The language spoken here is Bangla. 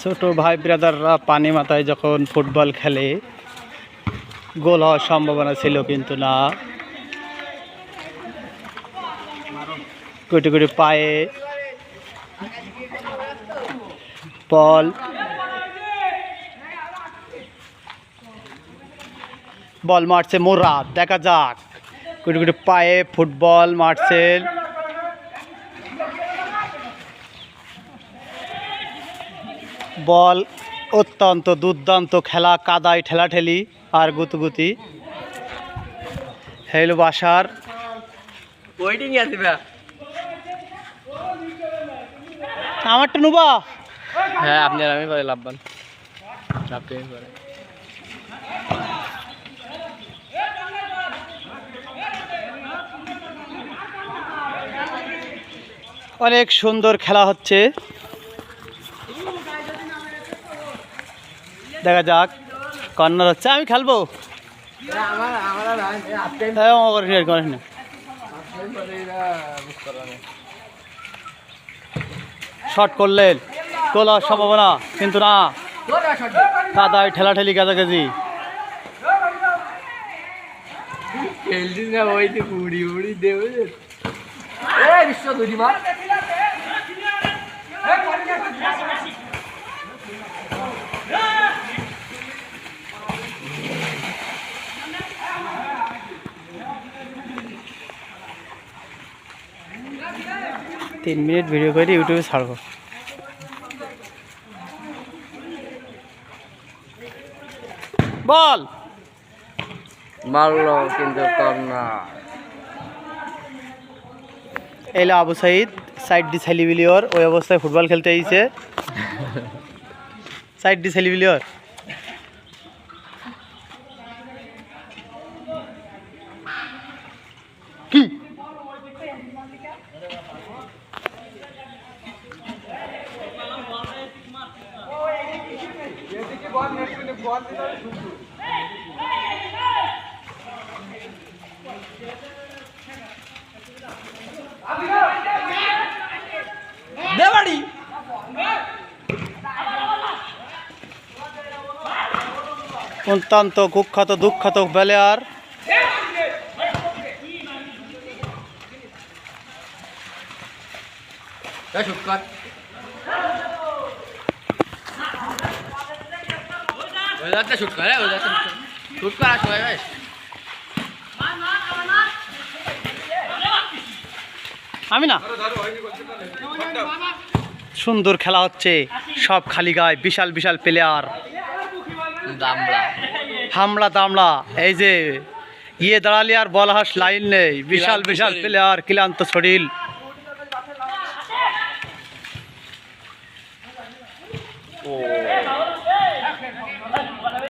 ছোট ভাই ব্রাদাররা পানি মাথায় যখন ফুটবল খেলে গোল হওয়ার সম্ভাবনা ছিল, কিন্তু না। কোটি কোটি পায়ে বল, বল মারছে মুরাদ। দেখা যাক, কোটি কোটি পায়ে ফুটবল মারছে। বল অত্যন্ত দুর্দান্ত খেলা, কাদায় ঠেলাঠেলি আর গুতুগুতি। হেলো বাসার ওয়েটিং আছে ভাই। আমারটা নুবা। হ্যাঁ, আপনি আর আমি পরে লাভবান। আপনি পরে অনেক সুন্দর খেলা হচ্ছে, দেখা যাক। কর্নার হচ্ছে, আমি খেলবো। শট করলেন, গোল হওয়ার সম্ভাবনা, কিন্তু না। কাদায় ঠেলাঠেলি, কাছাকাছি। তিন মিনিট ভিডিও করে ইউটিউবে ছাড়বো। বল মারলো কিন্তু কর্নার। এলা আবু সাইদ, সাইড ডি সেলিভিলিয়র ওই অবস্থায় ফুটবল খেলতে এসেছে। সাইড ডি সেলিভিলিয়র কি দেবাড়ি অত্যন্ত কুখ্যাত দুঃখ্যাত প্লেয়ার। আমি না, সুন্দর খেলা হচ্ছে, সব খালি গায়ে, বিশাল বিশাল প্লেয়ার, হামলা দামলা। এই যে দাঁড়ালি আর বল হাস লাইন নেই, বিশাল বিশাল প্লেয়ার, ক্লান্ত শরীর। ও